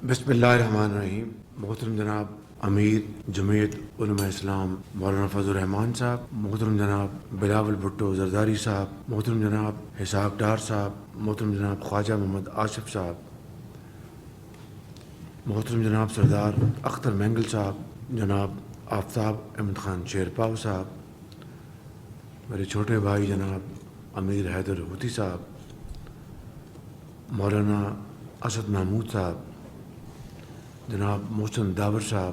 بسم اللہ الرحمن الرحیم. محترم جناب امیر جمعیت علماء اسلام مولانا فضل الرحمان صاحب، محترم جناب بلاول بھٹو زرداری صاحب، محترم جناب اسحاق ڈار صاحب، محترم جناب خواجہ محمد آصف صاحب، محترم جناب سردار اختر مینگل صاحب، جناب آفتاب احمد خان شیرپاؤ صاحب، میرے چھوٹے بھائی جناب امیر حیدر ہوتی صاحب، مولانا اسد محمود صاحب، جناب محسن داور صاحب،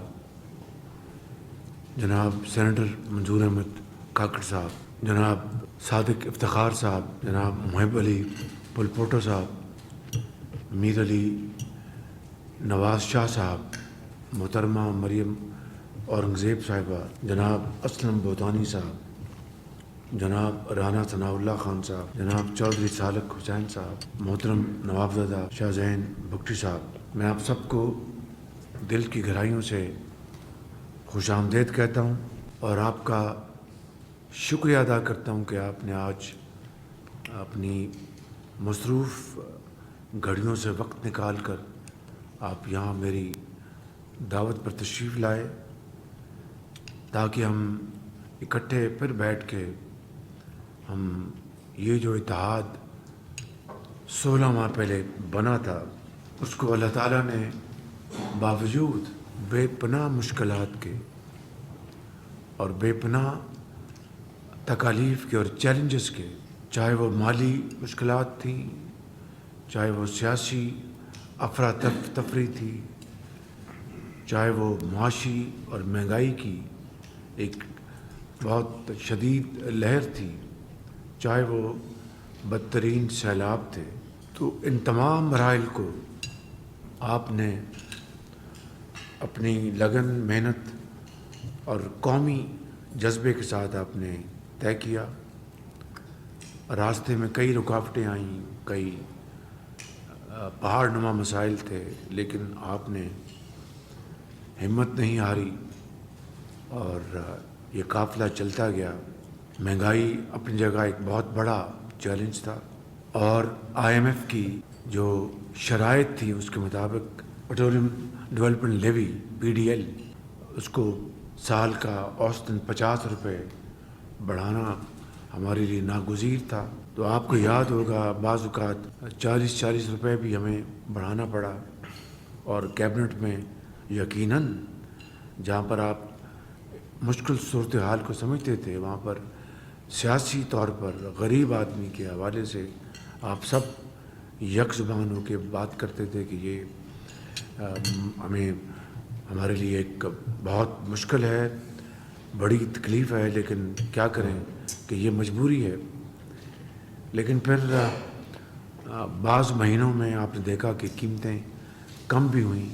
جناب سینیٹر منظور احمد کاکڑ صاحب، جناب صادق افتخار صاحب، جناب محب علی پلپوٹو صاحب، میر علی نواز شاہ صاحب، محترمہ مریم اورنگزیب صاحبہ، جناب اسلم بوتانی صاحب، جناب رانا ثناء اللہ خان صاحب، جناب چودھری سالک حسین صاحب، محترم نوابزادہ شاہ زین بگٹی صاحب. میں آپ سب کو دل کی گہرائیوں سے خوش آمدید کہتا ہوں اور آپ کا شکریہ ادا کرتا ہوں کہ آپ نے آج اپنی مصروف گھڑیوں سے وقت نکال کر آپ یہاں میری دعوت پر تشریف لائے تاکہ ہم اکٹھے پھر بیٹھ کے ہم یہ جو اتحاد 16 ماہ پہلے بنا تھا اس کو اللہ تعالیٰ نے باوجود بے پناہ مشکلات کے اور بے پناہ تکالیف کے اور چیلنجز کے، چاہے وہ مالی مشکلات تھیں، چاہے وہ سیاسی افراتفری تھی، چاہے وہ معاشی اور مہنگائی کی ایک بہت شدید لہر تھی، چاہے وہ بدترین سیلاب تھے، تو ان تمام مراحل کو آپ نے اپنی لگن، محنت اور قومی جذبے کے ساتھ آپ نے طے کیا. راستے میں کئی رکاوٹیں آئیں، کئی پہاڑ نما مسائل تھے، لیکن آپ نے ہمت نہیں ہاری اور یہ قافلہ چلتا گیا. مہنگائی اپنی جگہ ایک بہت بڑا چیلنج تھا اور IMF کی جو شرائط تھی اس کے مطابق پیٹرولیم ڈیولپمنٹ لیوی PDL اس کو سال کا اوسطاً 50 روپے بڑھانا ہمارے لیے ناگزیر تھا. تو آپ کو یاد ہوگا بعض اوقات 40 روپے بھی ہمیں بڑھانا پڑا اور کیبنٹ میں یقیناً جہاں پر آپ مشکل صورتحال کو سمجھتے تھے وہاں پر سیاسی طور پر غریب آدمی کے حوالے سے آپ سب یک زبان ہو کے بات کرتے تھے کہ یہ ہمیں ہمارے لیے ایک بہت مشکل ہے، بڑی تکلیف ہے، لیکن کیا کریں کہ یہ مجبوری ہے. لیکن پھر بعض مہینوں میں آپ نے دیکھا کہ قیمتیں کم بھی ہوئیں.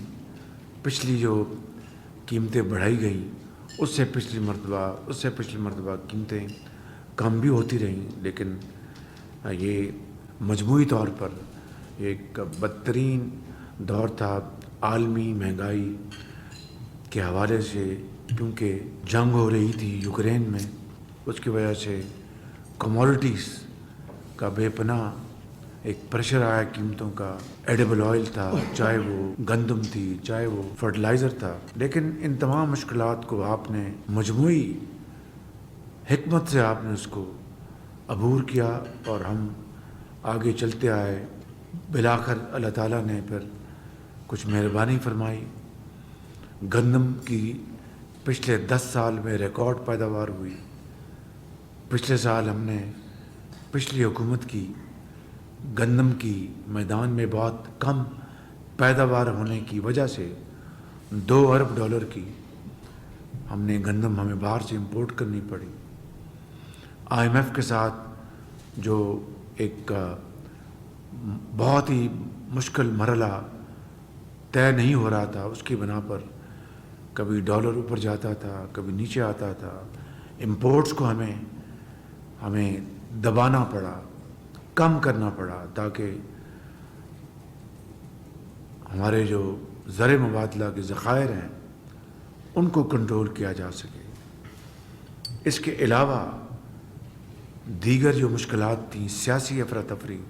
پچھلی جو قیمتیں بڑھائی گئیں اس سے پچھلی مرتبہ قیمتیں کم بھی ہوتی رہیں، لیکن یہ مجموعی طور پر ایک بدترین دور تھا عالمی مہنگائی کے حوالے سے، کیونکہ جنگ ہو رہی تھی یوکرین میں، اس کی وجہ سے کموڈٹیز کا بے پناہ ایک پریشر آیا قیمتوں کا. ایڈیبل آئل تھا، چاہے وہ گندم تھی، چاہے وہ فرٹیلائزر تھا. لیکن ان تمام مشکلات کو آپ نے مجموعی حکمت سے آپ نے اس کو عبور کیا اور ہم آگے چلتے آئے. بالآخر اللہ تعالیٰ نے پھر کچھ مہربانی فرمائی. گندم کی پچھلے 10 سال میں ریکارڈ پیداوار ہوئی. پچھلے سال ہم نے پچھلی حکومت کی گندم کی میدان میں بہت کم پیداوار ہونے کی وجہ سے $2 ارب کی ہمیں باہر سے امپورٹ کرنی پڑی. IMF کے ساتھ جو ایک بہت ہی مشکل مرحلہ طے نہیں ہو رہا تھا، اس کی بنا پر کبھی ڈالر اوپر جاتا تھا، کبھی نیچے آتا تھا. امپورٹس کو ہمیں دبانا پڑا، کم کرنا پڑا تاکہ ہمارے جو زر مبادلہ کے ذخائر ہیں ان کو کنٹرول کیا جا سکے. اس کے علاوہ دیگر جو مشکلات تھیں، سیاسی افراتفری،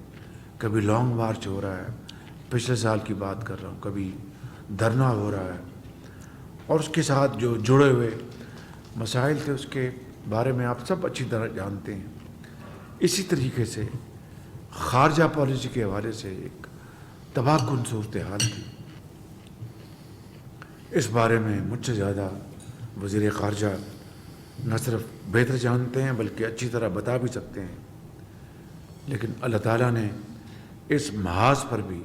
کبھی لانگ مارچ ہو رہا ہے، پچھلے سال کی بات کر رہا ہوں، کبھی دھرنا ہو رہا ہے اور اس کے ساتھ جو جڑے ہوئے مسائل تھے اس کے بارے میں آپ سب اچھی طرح جانتے ہیں۔ اسی طریقے سے خارجہ پالیسی کے حوالے سے ایک تباہ کن صورتحال تھی۔ اس بارے میں مجھ سے زیادہ وزیر خارجہ نہ صرف بہتر جانتے ہیں بلکہ اچھی طرح بتا بھی سکتے ہیں، لیکن اللہ تعالیٰ نے اس محاذ پر بھی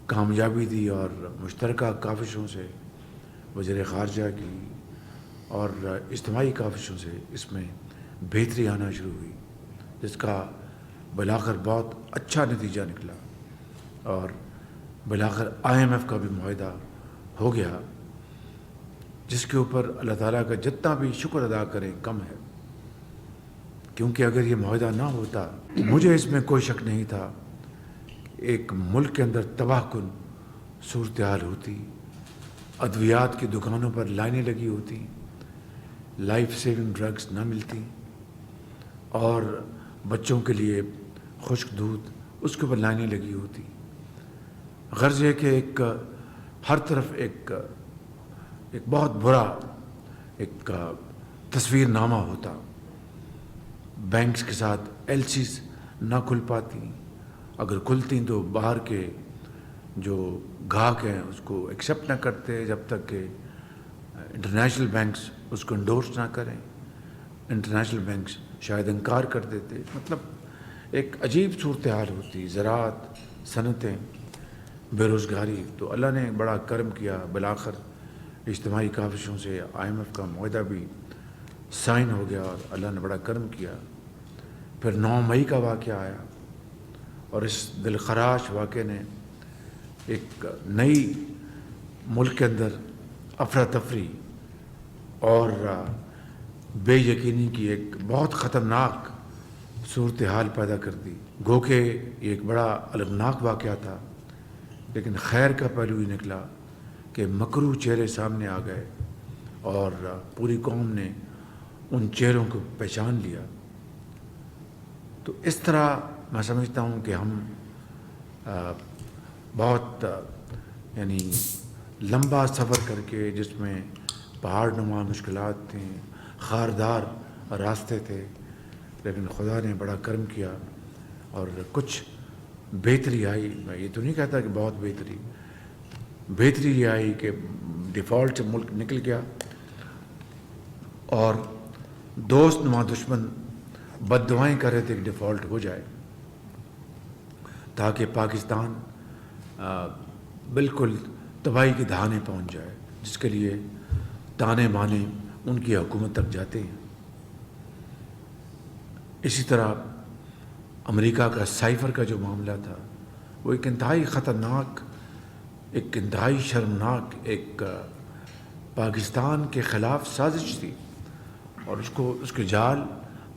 کامیابی دی اور مشترکہ کاوشوں سے وزیر خارجہ کی اور اجتماعی کاوشوں سے اس میں بہتری آنا شروع ہوئی، جس کا بالآخر بہت اچھا نتیجہ نکلا اور بالآخر IMF کا بھی معاہدہ ہو گیا، جس کے اوپر اللہ تعالیٰ کا جتنا بھی شکر ادا کریں کم ہے، کیونکہ اگر یہ معاہدہ نہ ہوتا مجھے اس میں کوئی شک نہیں تھا ایک ملک کے اندر تباہ کن صورتحال ہوتی، ادویات کی دکانوں پر لائنیں لگی ہوتی، لائف سیونگ ڈرگس نہ ملتی، اور بچوں کے لیے خشک دودھ اس کے اوپر لائنیں لگی ہوتی۔ غرض یہ کہ ایک ہر طرف ایک بہت برا ایک تصویر نامہ ہوتا، بینکس کے ساتھ LCs نہ کھل پاتی، اگر کھلتی تو باہر کے جو گاہک ہیں اس کو ایکسیپٹ نہ کرتے جب تک کہ انٹرنیشنل بینکس اس کو انڈورس نہ کریں، انٹرنیشنل بینکس شاید انکار کر دیتے، مطلب ایک عجیب صورتحال ہوتی، زراعت، صنعتیں، بے روزگاری۔ تو اللہ نے بڑا کرم کیا، بالآخر اجتماعی کاوشوں سے IMF کا معاہدہ بھی سائن ہو گیا اور اللہ نے بڑا کرم کیا۔ پھر 9 مئی کا واقعہ آیا اور اس دلخراش واقعے نے ایک نئی ملک کے اندر افراتفری اور بے یقینی کی ایک بہت خطرناک صورتحال پیدا کر دی۔ گو کہ یہ ایک بڑا المناک واقعہ تھا، لیکن خیر کا پہلو ہی نکلا کہ مکروہ چہرے سامنے آ گئے اور پوری قوم نے ان چہروں کو پہچان لیا۔ تو اس طرح میں سمجھتا ہوں کہ ہم بہت یعنی لمبا سفر کر کے، جس میں پہاڑ نما مشکلات تھیں، خاردار راستے تھے، لیکن خدا نے بڑا کرم کیا اور کچھ بہتری آئی۔ میں یہ تو نہیں کہتا کہ بہت بہتری یہ آئی کہ ڈیفالٹ سے ملک نکل گیا اور دوست نما دشمن بد دعائیں کر رہے تھے کہ ڈیفالٹ ہو جائے، تاکہ پاکستان بالکل تباہی کے دہانے پہنچ جائے، جس کے لیے تانے بانے ان کی حکومت تک جاتے ہیں۔ اسی طرح امریکہ کا سائفر کا جو معاملہ تھا وہ ایک انتہائی خطرناک، ایک انتہائی شرمناک ایک پاکستان کے خلاف سازش تھی، اور اس کے جال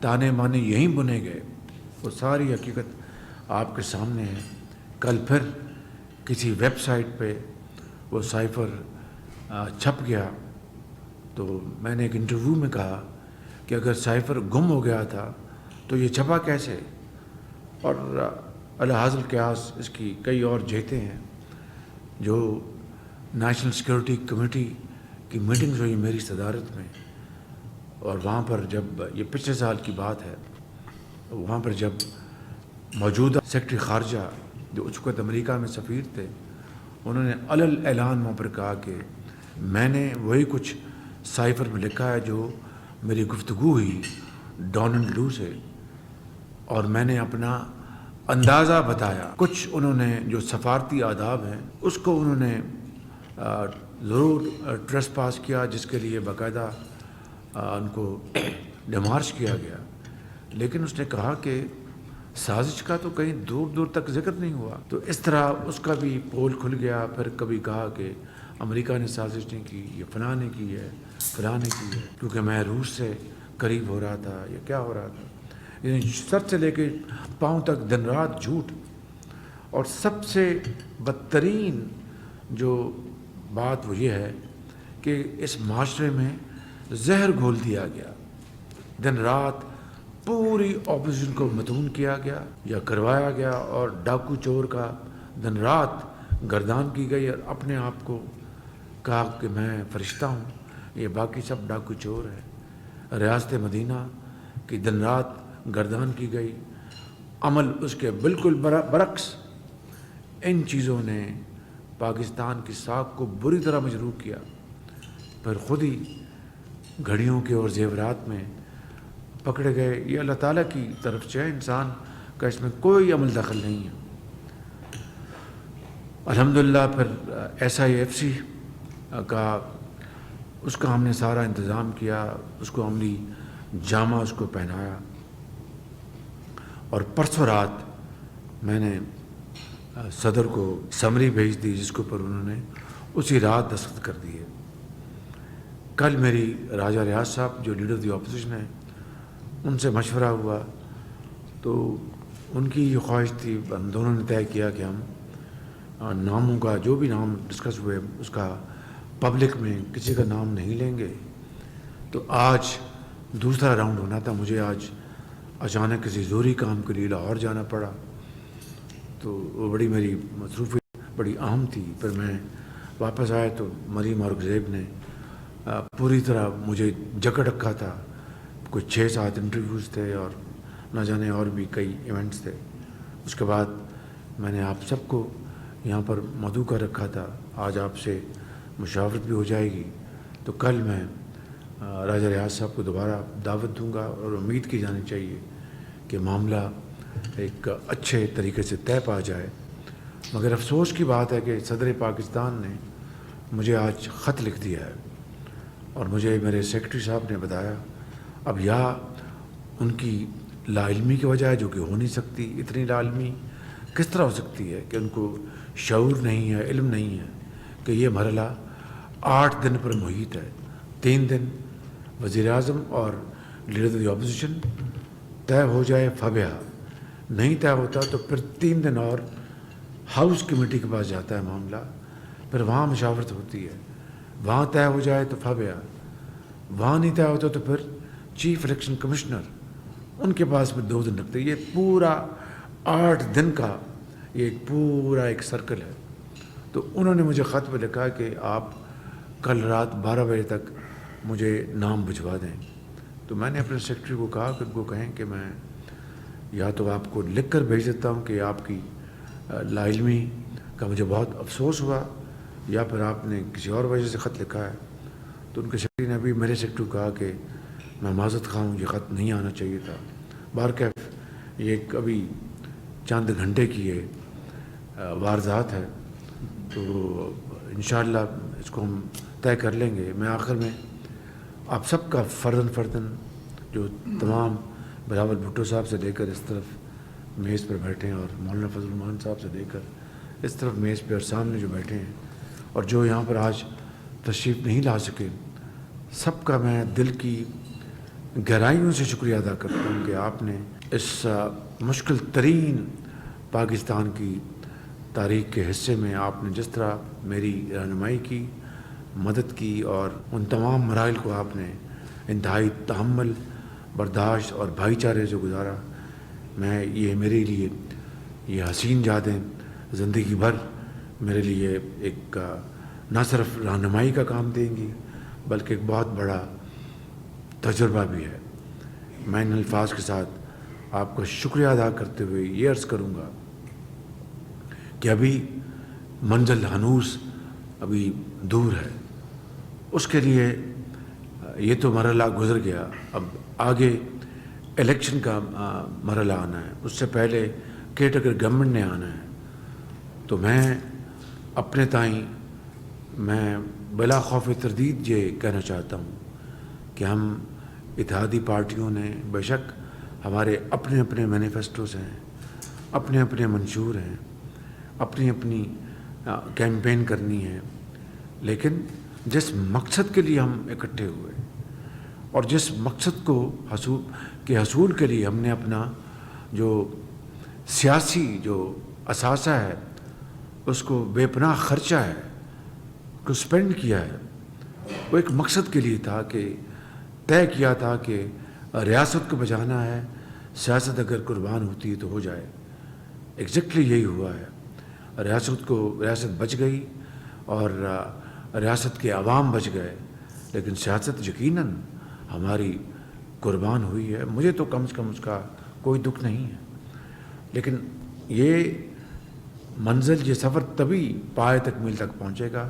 تانے بانے یہیں بنے گئے۔ وہ ساری حقیقت آپ کے سامنے ہے۔ کل پھر کسی ویب سائٹ پہ وہ سائفر چھپ گیا، تو میں نے ایک انٹرویو میں کہا کہ اگر سائفر گم ہو گیا تھا تو یہ چھپا کیسے؟ اور الحاظ القیاس اس کی کئی اور جہتیں ہیں۔ جو نیشنل سیکورٹی کمیٹی کی میٹنگز ہوئی میری صدارت میں، اور وہاں پر جب یہ پچھلے سال کی بات ہے، وہاں پر جب موجودہ سیکرٹری خارجہ جو اس وقت امریکہ میں سفیر تھے، انہوں نے علل اعلان وہاں پر کہا کہ میں نے وہی کچھ سائفر میں لکھا ہے جو میری گفتگو ہوئی ڈونلڈ لو سے، اور میں نے اپنا اندازہ بتایا۔ کچھ انہوں نے جو سفارتی آداب ہیں اس کو انہوں نے ضرور ٹریس پاس کیا، جس کے لیے باقاعدہ ان کو ڈیمارش کیا گیا، لیکن اس نے کہا کہ سازش کا تو کہیں دور دور تک ذکر نہیں ہوا۔ تو اس طرح اس کا بھی پول کھل گیا۔ پھر کبھی کہا کہ امریکہ نے سازش نہیں کی، یہ فلاں نے کی ہے، فلاں نے کی ہے، کیونکہ میں روس سے قریب ہو رہا تھا یا کیا ہو رہا تھا، یعنی سر سے لے کے پاؤں تک دن رات جھوٹ۔ اور سب سے بدترین جو بات وہ یہ ہے کہ اس معاشرے میں زہر گھول دیا گیا، دن رات پوری اپوزیشن کو مدعون کیا گیا یا کروایا گیا، اور ڈاکو چور کا دن رات گردان کی گئی اور اپنے آپ کو کہا کہ میں فرشتہ ہوں، یہ باقی سب ڈاکو چور ہے۔ ریاست مدینہ کی دن رات گردان کی گئی، عمل اس کے بالکل برعکس ان چیزوں نے پاکستان کی ساکھ کو بری طرح مجروح کیا۔ پھر خود ہی گھڑیوں کے اور زیورات میں پکڑے گئے۔ یہ اللہ تعالیٰ کی طرف سے ہے، انسان کا اس میں کوئی عمل دخل نہیں ہے۔ الحمدللہ پھر SIFC کا اس کا ہم نے سارا انتظام کیا، اس کو عملی جامہ اس کو پہنایا، اور پرسوں رات میں نے صدر کو سمری بھیج دی جس کے اوپر انہوں نے اسی رات دستخط کر دیے۔ کل میری راجہ ریاض صاحب جو لیڈر دی اپوزیشن ہے ان سے مشورہ ہوا، تو ان کی یہ خواہش تھی، ہم دونوں نے طے کیا کہ ہم ناموں کا جو بھی نام ڈسکس ہوئے اس کا پبلک میں کسی کا نام نہیں لیں گے۔ تو آج دوسرا راؤنڈ ہونا تھا، مجھے آج اچانک کسی ضروری کام کے لیے لاہور جانا پڑا، تو وہ بڑی میری مصروفیت بڑی اہم تھی۔ پھر میں واپس آیا تو مریم اورنگزیب نے پوری طرح مجھے جکڑ رکھا تھا، کچھ 6-7 انٹرویوز تھے اور نہ جانے اور بھی کئی ایونٹس تھے۔ اس کے بعد میں نے آپ سب کو یہاں پر مدعو کر رکھا تھا، آج آپ سے مشاورت بھی ہو جائے گی، تو کل میں راجہ ریاض صاحب کو دوبارہ دعوت دوں گا، اور امید کی جانی چاہیے کہ معاملہ ایک اچھے طریقے سے طے پا جائے۔ مگر افسوس کی بات ہے کہ صدر پاکستان نے مجھے آج خط لکھ دیا ہے، اور مجھے میرے سیکرٹری صاحب نے بتایا، اب یا ان کی لا علمی کی وجہ ہے جو کہ ہو نہیں سکتی، اتنی لا علمی کس طرح ہو سکتی ہے کہ ان کو شعور نہیں ہے، علم نہیں ہے کہ یہ مرحلہ 8 دن پر محیط ہے۔ 3 دن وزیر اعظم اور لیڈر دی اپوزیشن طے ہو جائے فبیہ، نہیں طے ہوتا تو پھر 3 دن اور ہاؤس کمیٹی کے پاس جاتا ہے معاملہ، پھر وہاں مشاورت ہوتی ہے، وہاں طے ہو جائے تو فبیہ، وہاں نہیں طے ہوتا تو پھر چیف الیکشن کمشنر ان کے پاس میں 2 دن لگتے۔ یہ پورا 8 دن کا یہ ایک پورا ایک سرکل ہے۔ تو انہوں نے مجھے خط میں لکھا کہ آپ کل رات 12 بجے تک مجھے نام بھجوا دیں۔ تو میں نے اپنے سیکرٹری کو کہا کہ ان کو کہیں کہ میں یا تو آپ کو لکھ کر بھیج دیتا ہوں کہ آپ کی لا علمی کا مجھے بہت افسوس ہوا، یا پھر آپ نے کسی اور وجہ سے خط لکھا ہے۔ تو ان کے سیکرٹری نے ابھی میرے سیکرٹری کو کہا کہ میں معذرت خواہ ہوں، یہ خط نہیں آنا چاہیے تھا۔ بہرکیف یہ ایک ابھی چند گھنٹے کی یہ واردات ہے، تو انشاءاللہ اس کو ہم طے کر لیں گے۔ میں آخر میں آپ سب کا فرداً جو تمام بلاول بھٹو صاحب سے لے کر اس طرف میز پر بیٹھے ہیں، اور مولانا فضل الرحمان صاحب سے لے کر اس طرف میز پہ اور سامنے جو بیٹھے ہیں، اور جو یہاں پر آج تشریف نہیں لا سکے، سب کا میں دل کی گہرائیوں سے شکریہ ادا کرتا ہوں کہ آپ نے اس مشکل ترین پاکستان کی تاریخ کے حصے میں آپ نے جس طرح میری رہنمائی کی، مدد کی، اور ان تمام مراحل کو آپ نے انتہائی تحمل، برداشت اور بھائی چارے سے گزارا۔ میں یہ میرے لیے یہ حسین یادیں زندگی بھر میرے لیے ایک نہ صرف رہنمائی کا کام دیں گی بلکہ ایک بہت بڑا تجربہ بھی ہے۔ میں ان الفاظ کے ساتھ آپ کا شکریہ ادا کرتے ہوئے یہ عرض کروں گا کہ ابھی منزل ہنوز ابھی دور ہے، اس کے لیے یہ تو مرحلہ گزر گیا، اب آگے الیکشن کا مرحلہ آنا ہے، اس سے پہلے کیٹیگری گورنمنٹ نے آنا ہے۔ تو میں اپنے تائیں میں بلا خوف تردید یہ کہنا چاہتا ہوں کہ ہم اتحادی پارٹیوں نے بے شک ہمارے اپنے اپنے مینیفیسٹوز ہیں، اپنے اپنے منشور ہیں، اپنی اپنی کیمپین کرنی ہے، لیکن جس مقصد کے لیے ہم اکٹھے ہوئے اور جس مقصد کو حصول کے لیے ہم نے اپنا جو سیاسی جو اثاثہ ہے اس کو بے پناہ خرچہ ہے کو سپینڈ کیا ہے، وہ ایک مقصد کے لیے تھا کہ طے کیا تھا کہ ریاست کو بچانا ہے، سیاست اگر قربان ہوتی ہے تو ہو جائے۔ ایگزیکٹلی یہی ہوا ہے۔ ریاست بچ گئی اور ریاست کے عوام بچ گئے، لیکن سیاست یقیناً ہماری قربان ہوئی ہے۔ مجھے تو کم سے کم اس کا کوئی دکھ نہیں ہے، لیکن یہ منزل، یہ سفر تبھی پائے تکمیل تک پہنچے گا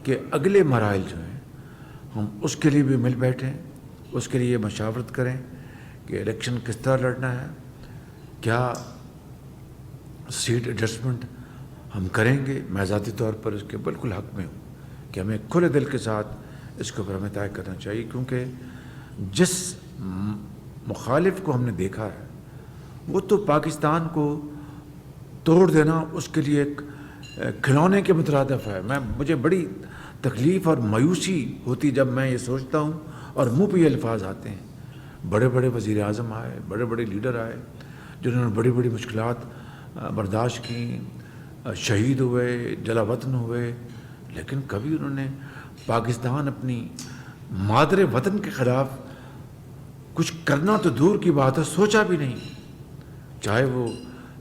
کہ اگلے مراحل جو ہیں ہم اس کے لیے بھی مل بیٹھیں، اس کے لیے مشاورت کریں کہ الیکشن کس طرح لڑنا ہے، کیا سیٹ ایڈجسٹمنٹ ہم کریں گے۔ میں ذاتی طور پر اس کے بالکل حق میں ہوں کہ ہمیں کھلے دل کے ساتھ اس کے اوپر ہمیں طے کرنا چاہیے، کیونکہ جس مخالف کو ہم نے دیکھا ہے وہ تو پاکستان کو توڑ دینا اس کے لیے ایک کھلونے کے مترادف ہے۔ مجھے بڑی تکلیف اور مایوسی ہوتی جب میں یہ سوچتا ہوں اور منہ پہ یہ الفاظ آتے ہیں۔ بڑے بڑے وزیر اعظم آئے، بڑے بڑے لیڈر آئے جنہوں نے بڑی بڑی مشکلات برداشت کی، شہید ہوئے، جلا وطن ہوئے، لیکن کبھی انہوں نے پاکستان اپنی مادر وطن کے خلاف کچھ کرنا تو دور کی بات ہے، سوچا بھی نہیں۔ چاہے وہ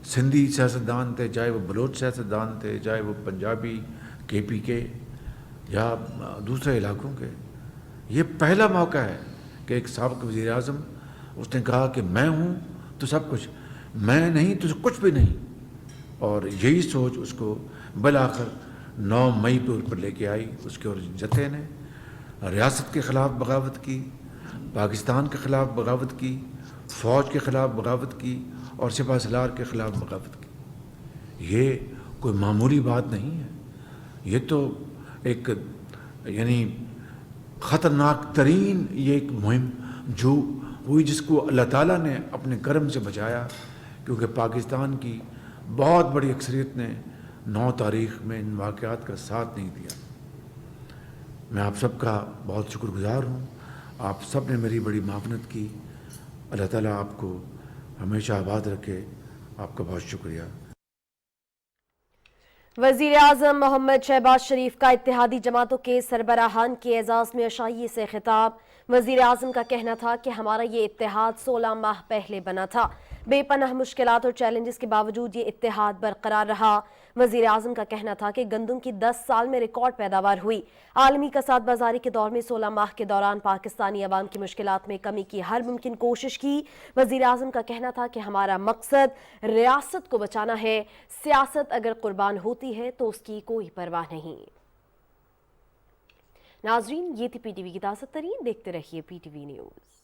سندھی سیاستدان تھے، چاہے وہ بلوچ سیاستدان تھے، چاہے وہ پنجابی کے پی کے یا دوسرے علاقوں کے۔ یہ پہلا موقع ہے کہ ایک سابق وزیر اعظم اس نے کہا کہ میں ہوں تو سب کچھ، میں نہیں تو کچھ بھی نہیں، اور یہی سوچ اس کو بالآخر 9 مئی پہ اوپر لے کے آئی۔ اس کے اور جتھے نے ریاست کے خلاف بغاوت کی، پاکستان کے خلاف بغاوت کی، فوج کے خلاف بغاوت کی اور سپہ سالار کے خلاف بغاوت کی۔ یہ کوئی معمولی بات نہیں ہے، یہ تو ایک یعنی خطرناک ترین یہ ایک مہم جو ہوئی، جس کو اللہ تعالیٰ نے اپنے کرم سے بچایا، کیونکہ پاکستان کی بہت بڑی اکثریت نے 9 تاریخ میں ان واقعات کا ساتھ نہیں دیا۔ میں آپ سب کا بہت شکر گزار ہوں، آپ سب نے میری بڑی معاونت کی۔ اللہ تعالیٰ آپ کو ہمیشہ آباد رکھے، آپ کا بہت شکریہ۔ وزیر اعظم محمد شہباز شریف کا اتحادی جماعتوں کے سربراہان کے اعزاز میں عشائیے سے خطاب۔ وزیر اعظم کا کہنا تھا کہ ہمارا یہ اتحاد 16 ماہ پہلے بنا تھا، بے پناہ مشکلات اور چیلنجز کے باوجود یہ اتحاد برقرار رہا۔ وزیر اعظم کا کہنا تھا کہ گندم کی 10 سال میں ریکارڈ پیداوار ہوئی۔ عالمی کساد بازاری کے دور میں 16 ماہ کے دوران پاکستانی عوام کی مشکلات میں کمی کی ہر ممکن کوشش کی۔ وزیر اعظم کا کہنا تھا کہ ہمارا مقصد ریاست کو بچانا ہے، سیاست اگر قربان ہوتی ہے تو اس کی کوئی پرواہ نہیں۔ ناظرین، یہ تھی پی ٹی وی کی تازہ ترین، دیکھتے رہیے پی ٹی وی نیوز۔